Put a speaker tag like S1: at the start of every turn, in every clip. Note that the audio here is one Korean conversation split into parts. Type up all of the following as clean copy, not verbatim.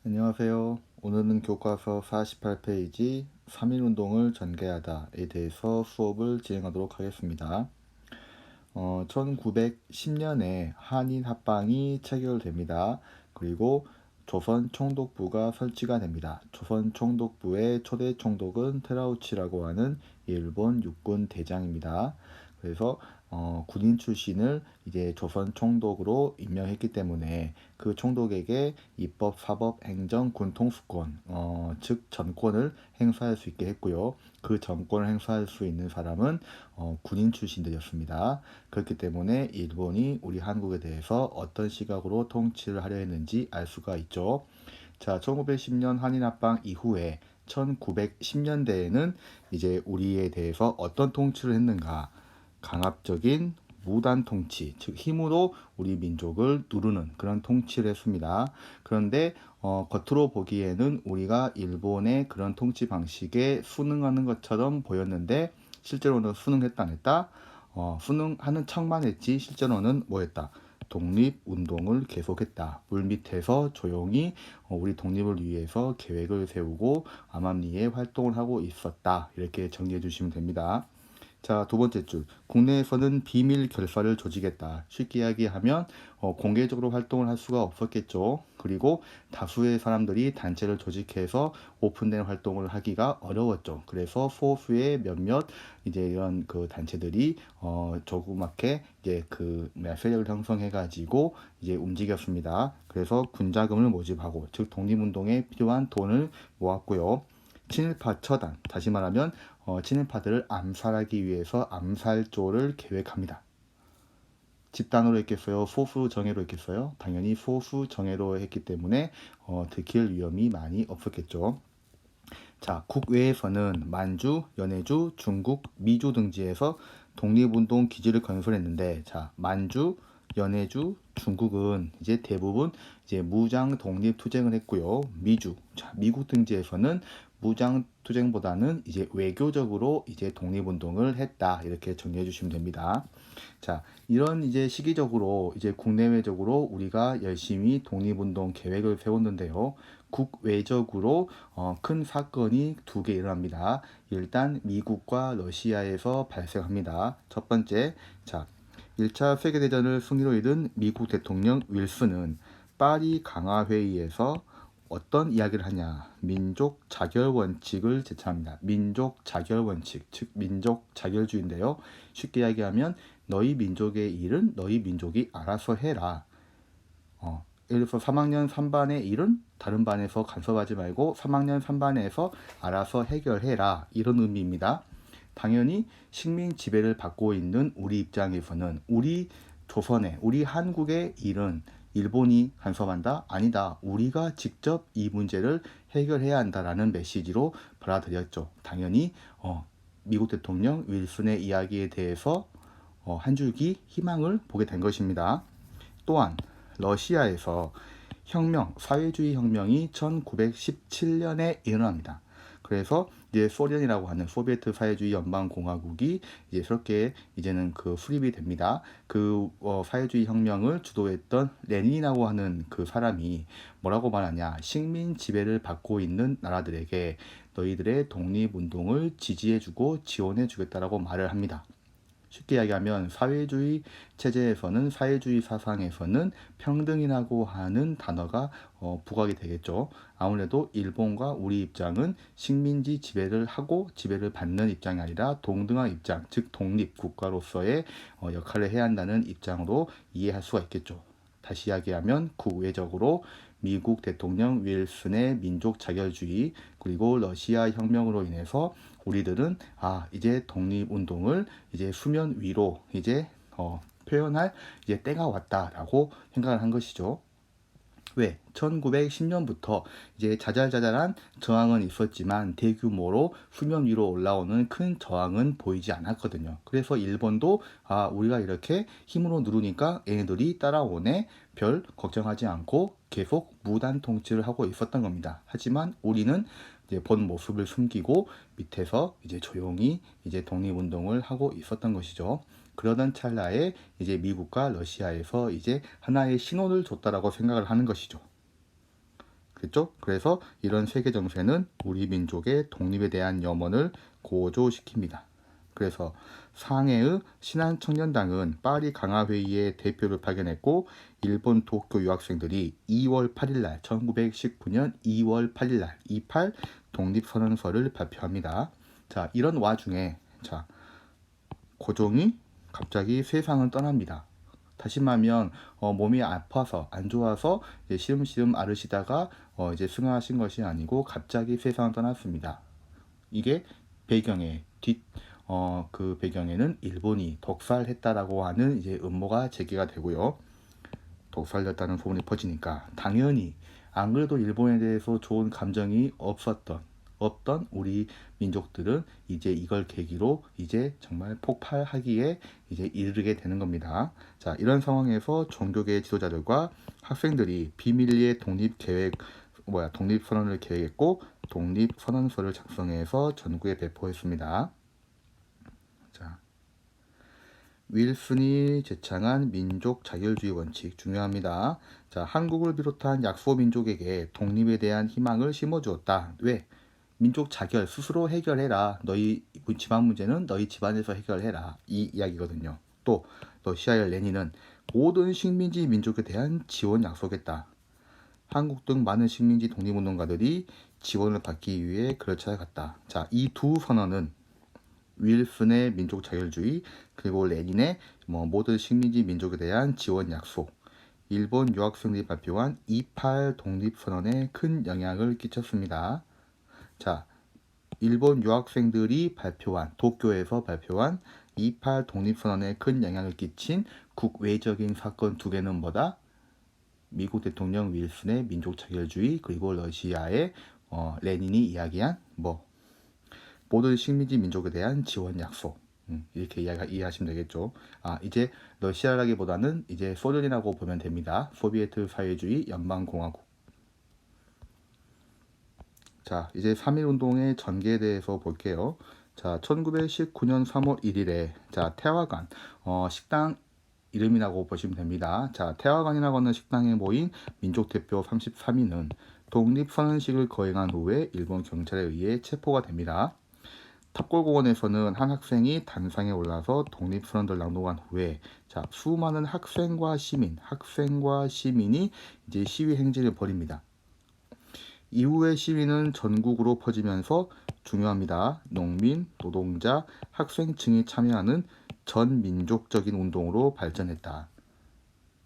S1: 안녕하세요. 오늘은 교과서 48페이지 3.1운동을 전개하다에 대해서 수업을 진행하도록 하겠습니다. 1910년에 한인 합방이 체결됩니다. 그리고 조선 총독부가 설치가 됩니다. 조선 총독부의 초대 총독은 테라우치라고 하는 일본 육군 대장입니다. 그래서 군인 출신을 이제 조선 총독으로 임명했기 때문에 그 총독에게 입법, 사법, 행정, 군 통수권, 즉 전권을 행사할 수 있게 했고요. 그 전권을 행사할 수 있는 사람은 군인 출신들이었습니다. 그렇기 때문에 일본이 우리 한국에 대해서 어떤 시각으로 통치를 하려 했는지 알 수가 있죠. 자, 1910년 한인합방 이후에 1910년대에는 이제 우리에 대해서 어떤 통치를 했는가? 강압적인 무단 통치, 즉 힘으로 우리 민족을 누르는 그런 통치를 했습니다. 그런데 겉으로 보기에는 우리가 일본의 그런 통치 방식에 순응하는 것처럼 보였는데 실제로는 순응했다 안 했다? 순응하는 척만 했지 실제로는 뭐 했다? 독립운동을 계속했다. 물밑에서 조용히 우리 독립을 위해서 계획을 세우고 암암리에 활동을 하고 있었다. 이렇게 정리해 주시면 됩니다. 자, 두 번째 줄. 국내에서는 비밀 결사를 조직했다. 쉽게 이야기하면 공개적으로 활동을 할 수가 없었겠죠. 그리고 다수의 사람들이 단체를 조직해서 오픈된 활동을 하기가 어려웠죠. 그래서 소수의 몇몇 이제 이런 그 단체들이 조그맣게 이제 그 세력을 형성해가지고 이제 움직였습니다. 그래서 군자금을 모집하고 즉 독립운동에 필요한 돈을 모았고요. 친일파 처단, 다시 말하면 친일파들을 암살하기 위해서 암살조를 계획합니다. 집단으로 했겠어요? 소수 정예로 했겠어요? 당연히 소수 정예로 했기 때문에 들킬 위험이 많이 없었겠죠. 자, 국외에서는 만주, 연해주, 중국, 미주 등지에서 독립운동 기지를 건설했는데, 자, 만주, 연해주, 중국은 이제 대부분 이제 무장 독립 투쟁을 했고요. 미주, 자, 미국 등지에서는 무장 투쟁보다는 이제 외교적으로 이제 독립운동을 했다. 이렇게 정리해 주시면 됩니다. 자, 이런 이제 시기적으로 이제 국내외적으로 우리가 열심히 독립운동 계획을 세웠는데요. 국외적으로 큰 사건이 두 개 일어납니다. 일단 미국과 러시아에서 발생합니다. 첫 번째, 자, 1차 세계대전을 승리로 이룬 미국 대통령 윌슨은 파리 강화회의에서 어떤 이야기를 하냐? 민족 자결 원칙을 제창합니다. 민족 자결 원칙, 즉 민족 자결주의인데요. 쉽게 이야기하면 너희 민족의 일은 너희 민족이 알아서 해라. 예를 들어서 3학년 3반의 일은 다른 반에서 간섭하지 말고 3학년 3반에서 알아서 해결해라. 이런 의미입니다. 당연히 식민 지배를 받고 있는 우리 입장에서는 우리 조선의, 우리 한국의 일은 일본이 간섭한다? 아니다. 우리가 직접 이 문제를 해결해야 한다라는 메시지로 받아들였죠. 당연히 미국 대통령 윌슨의 이야기에 대해서 한 줄기 희망을 보게 된 것입니다. 또한 러시아에서 혁명, 사회주의 혁명이 1917년에 일어납니다. 그래서 이제 소련이라고 하는 소비에트 사회주의 연방공화국이 이제 새롭게 이제는 그 수립이 됩니다. 그 사회주의 혁명을 주도했던 레닌이라고 하는 그 사람이 뭐라고 말하냐? 식민 지배를 받고 있는 나라들에게 너희들의 독립운동을 지지해주고 지원해주겠다라고 말을 합니다. 쉽게 이야기하면 사회주의 체제에서는 사회주의 사상에서는 평등이라고 하는 단어가 부각이 되겠죠. 아무래도 일본과 우리 입장은 식민지 지배를 하고 지배를 받는 입장이 아니라 동등한 입장, 즉 독립 국가로서의 역할을 해야 한다는 입장으로 이해할 수가 있겠죠. 다시 이야기하면 국외적으로 미국 대통령 윌슨의 민족 자결주의 그리고 러시아 혁명으로 인해서 우리들은 이제 독립운동을 이제 수면 위로 이제 표현할 이제 때가 왔다라고 생각을 한 것이죠. 왜? 1910년부터 이제 자잘자잘한 저항은 있었지만 대규모로 수면 위로 올라오는 큰 저항은 보이지 않았거든요. 그래서 일본도 우리가 이렇게 힘으로 누르니까 얘네들이 따라오네. 별 걱정하지 않고 계속 무단 통치를 하고 있었던 겁니다. 하지만 우리는 이제 본 모습을 숨기고 밑에서 이제 조용히 이제 독립운동을 하고 있었던 것이죠. 그러던 찰나에 이제 미국과 러시아에서 이제 하나의 신호를 줬다라고 생각을 하는 것이죠. 그렇죠? 그래서 이런 세계 정세는 우리 민족의 독립에 대한 염원을 고조시킵니다. 그래서 상해의 신한청년당은 파리 강화회의의 대표를 파견했고 일본 도쿄 유학생들이 2월 8일 날 1919년 2월 8일 날 28 독립선언서를 발표합니다. 자, 이런 와중에 자, 고종이 갑자기 세상을 떠납니다. 다시 말하면 몸이 아파서 안 좋아서 이제 시름시름 앓으시다가 이제 승하하신 것이 아니고 갑자기 세상을 떠났습니다. 이게 배경에 그 배경에는 일본이 독살했다라고 하는 이제 음모가 제기가 되고요. 독살됐다는 소문이 퍼지니까 당연히 안 그래도 일본에 대해서 좋은 감정이 없던 우리 민족들은 이제 이걸 계기로 이제 정말 폭발하기에 이제 이르게 되는 겁니다. 자, 이런 상황에서 종교계 지도자들과 학생들이 비밀리에 독립선언을 계획했고 독립선언서를 작성해서 전국에 배포했습니다. 자, 윌슨이 제창한 민족 자율주의 원칙 중요합니다. 자, 한국을 비롯한 약소 민족에게 독립에 대한 희망을 심어주었다. 왜? 민족 자결 스스로 해결해라. 너희 집안 문제는 너희 집안에서 해결해라. 이 이야기거든요. 또 러시아의 레닌은 모든 식민지 민족에 대한 지원 약속했다. 한국 등 많은 식민지 독립운동가들이 지원을 받기 위해 그를 찾아갔다. 자, 이 두 선언은 윌슨의 민족 자율주의 그리고 레닌의 모든 식민지 민족에 대한 지원 약속, 일본 유학생들이 발표한 28 독립선언에 큰 영향을 끼쳤습니다. 자, 일본 유학생들이 도쿄에서 발표한 28 독립선언에 큰 영향을 끼친 국외적인 사건 두 개는 뭐다? 미국 대통령 윌슨의 민족 자결주의 그리고 러시아의 레닌이 이야기한 모든 식민지 민족에 대한 지원 약속. 이렇게 이해하시면 되겠죠. 이제 러시아라기보다는 이제 소련이라고 보면 됩니다. 소비에트 사회주의 연방공화국. 자, 이제 3.1운동의 전개에 대해서 볼게요. 자, 1919년 3월 1일에 자, 태화관 식당 이름이라고 보시면 됩니다. 자, 태화관이라고 하는 식당에 모인 민족대표 33인은 독립선언식을 거행한 후에 일본 경찰에 의해 체포가 됩니다. 탑골공원에서는 한 학생이 단상에 올라서 독립선언을 낭독한 후에 자, 수많은 학생과 시민이 이제 시위 행진을 벌입니다. 이후에 시위는 전국으로 퍼지면서 중요합니다. 농민, 노동자, 학생층이 참여하는 전민족적인 운동으로 발전했다.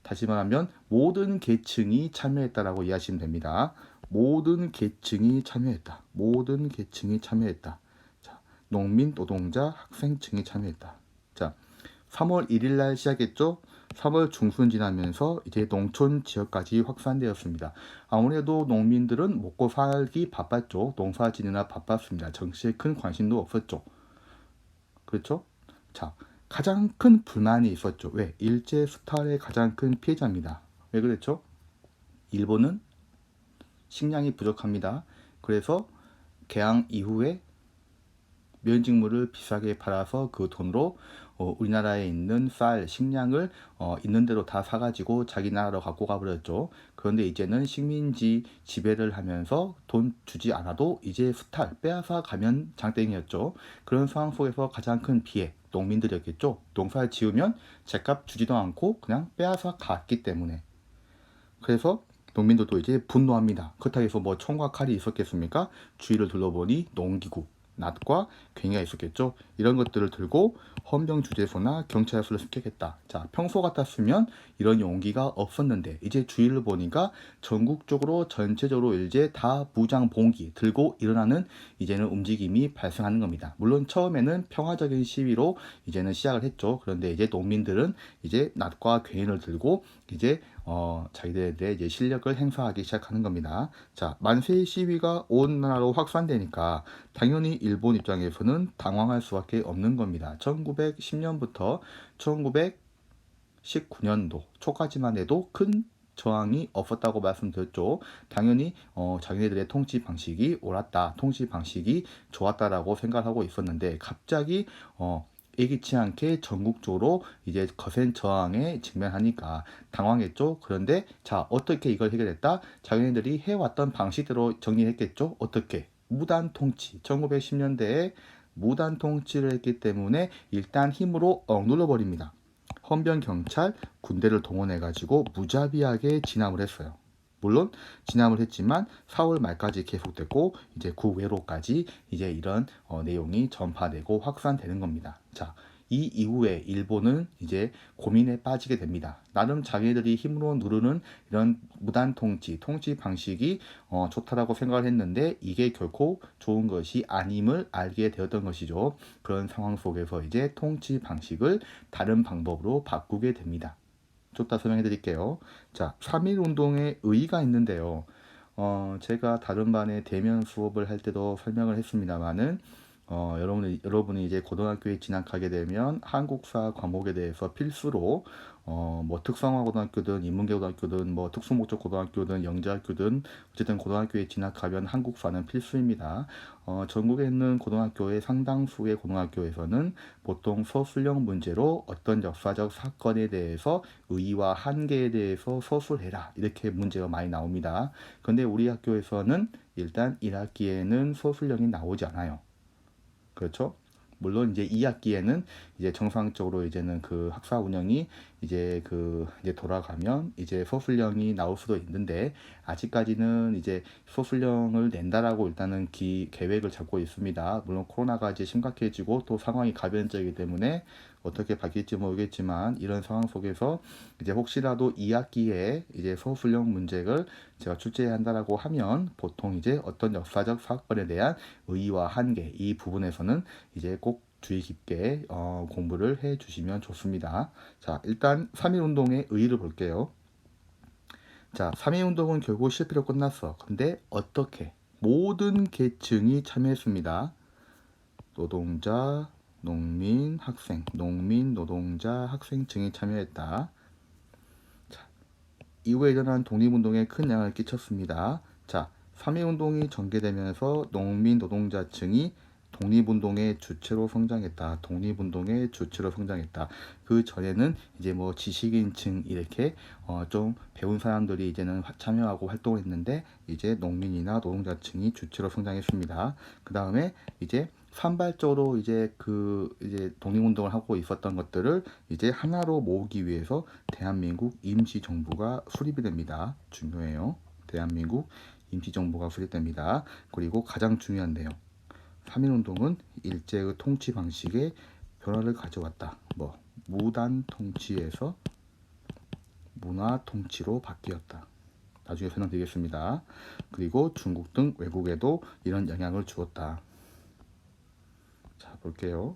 S1: 다시 말하면 모든 계층이 참여했다라고 이해하시면 됩니다. 모든 계층이 참여했다. 자, 농민, 노동자, 학생층이 참여했다. 자, 3월 1일 날 시작했죠. 3월 중순 지나면서 이제 농촌 지역까지 확산되었습니다. 아무래도 농민들은 먹고 살기 바빴죠. 농사짓느라 바빴습니다. 정치에 큰 관심도 없었죠. 그렇죠? 자, 가장 큰 불만이 있었죠. 왜? 일제 수탈의 가장 큰 피해자입니다. 왜 그랬죠? 일본은 식량이 부족합니다. 그래서 개항 이후에 면직물을 비싸게 팔아서 그 돈으로 우리나라에 있는 쌀, 식량을 있는 대로 다 사가지고 자기 나라로 갖고 가버렸죠. 그런데 이제는 식민지 지배를 하면서 돈 주지 않아도 이제 수탈, 빼앗아 가면 장땡이었죠. 그런 상황 속에서 가장 큰 피해, 농민들이었겠죠. 농사를 지으면 제값 주지도 않고 그냥 빼앗아 갔기 때문에. 그래서 농민들도 이제 분노합니다. 그렇다고 해서 총과 칼이 있었겠습니까? 주위를 둘러보니 농기구, 낫과 괭이가 있었겠죠. 이런 것들을 들고 헌병주재소나 경찰서를 습격했다. 자, 평소 같았으면 이런 용기가 없었는데 이제 주위를 보니까 전국적으로 전체적으로 이제 다 무장 봉기 들고 일어나는 이제는 움직임이 발생하는 겁니다. 물론 처음에는 평화적인 시위로 이제는 시작을 했죠. 그런데 이제 농민들은 이제 낫과 괭이를 들고 이제 자기들의 이제 실력을 행사하기 시작하는 겁니다. 자, 만세 시위가 온 나라로 확산되니까 당연히 일본 입장에서는 당황할 수밖에 없는 겁니다. 1910년부터 1919년도 초까지만 해도 큰 저항이 없었다고 말씀드렸죠. 당연히 자기네들의 통치 방식이 옳았다, 통치 방식이 좋았다라고 생각하고 있었는데 갑자기 예기치 않게 전국적으로 이제 거센 저항에 직면하니까 당황했죠. 그런데 자, 어떻게 이걸 해결했다? 자기네들이 해왔던 방식대로 정리했겠죠. 어떻게? 무단 통치. 1910년대에 무단 통치를 했기 때문에 일단 힘으로 억눌러 버립니다. 헌병 경찰 군대를 동원해 가지고 무자비하게 진압을 했어요. 물론 진압을 했지만 4월 말까지 계속됐고 이제 구외로까지 이제 이런 내용이 전파되고 확산되는 겁니다. 자, 이 이후에 일본은 이제 고민에 빠지게 됩니다. 나름 자기들이 힘으로 누르는 이런 무단 통치 방식이 좋다라고 생각을 했는데 이게 결코 좋은 것이 아님을 알게 되었던 것이죠. 그런 상황 속에서 이제 통치 방식을 다른 방법으로 바꾸게 됩니다. 좀 더 설명해 드릴게요. 자, 3.1 운동의 의의가 있는데요. 제가 다른 반에 대면 수업을 할 때도 설명을 했습니다만은, 여러분이 이제 고등학교에 진학하게 되면 한국사 과목에 대해서 필수로, 뭐 특성화 고등학교든 인문계 고등학교든 뭐 특수목적 고등학교든 영재학교든 어쨌든 고등학교에 진학하면 한국사는 필수입니다. 전국에 있는 고등학교의 상당수의 고등학교에서는 보통 서술형 문제로 어떤 역사적 사건에 대해서 의의와 한계에 대해서 서술해라 이렇게 문제가 많이 나옵니다. 그런데 우리 학교에서는 일단 1학기에는 서술형이 나오지 않아요. 그렇죠? 물론 이제 2학기에는 이제 정상적으로 이제는 그 학사 운영이 이제 돌아가면 이제 서술형이 나올 수도 있는데 아직까지는 이제 서술형을 낸다라고 일단은 계획을 잡고 있습니다. 물론 코로나가 이제 심각해지고 또 상황이 가변적이기 때문에 어떻게 바뀔지 모르겠지만 이런 상황 속에서 이제 혹시라도 2학기에 이제 서술형 문제를 제가 출제해야 한다라고 하면 보통 이제 어떤 역사적 사건에 대한 의의와 한계 이 부분에서는 이제 꼭 주의 깊게 공부를 해 주시면 좋습니다. 자, 일단 3.1 운동의 의의를 볼게요. 자, 3.1 운동은 결국 실패로 끝났어. 근데 어떻게? 모든 계층이 참여했습니다. 노동자, 농민, 학생, 농민, 노동자, 학생층이 참여했다. 자, 이후에 일어난 독립운동에 큰 영향을 끼쳤습니다. 자, 3.1 운동이 전개되면서 농민, 노동자층이 독립운동의 주체로 성장했다. 독립운동의 주체로 성장했다. 그 전에는 이제 뭐 지식인층 이렇게 좀 배운 사람들이 이제는 참여하고 활동했는데 이제 농민이나 노동자층이 주체로 성장했습니다. 그 다음에 이제 산발적으로 이제 독립운동을 하고 있었던 것들을 이제 하나로 모으기 위해서 대한민국 임시정부가 수립이 됩니다. 중요해요. 대한민국 임시정부가 수립됩니다. 그리고 가장 중요한데요. 3.1 운동은 일제의 통치 방식에 변화를 가져왔다. 뭐 무단 통치에서 문화 통치로 바뀌었다. 나중에 설명드리겠습니다. 그리고 중국 등 외국에도 이런 영향을 주었다. 자, 볼게요.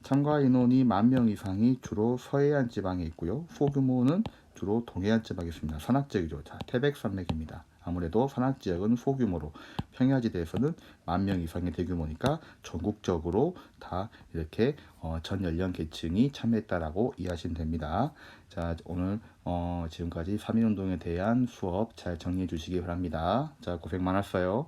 S1: 참가 인원이 10,000명 이상이 주로 서해안 지방에 있고요. 소규모는 주로 동해안 지방에 있습니다. 산악지역이죠. 자, 태백산맥입니다. 아무래도 산악지역은 소규모로 평야지대에서는 10,000명 이상의 대규모니까 전국적으로 다 이렇게 전 연령 계층이 참여했다라고 이해하시면 됩니다. 자, 오늘 지금까지 3.1 운동에 대한 수업 잘 정리해 주시기 바랍니다. 자, 고생 많았어요.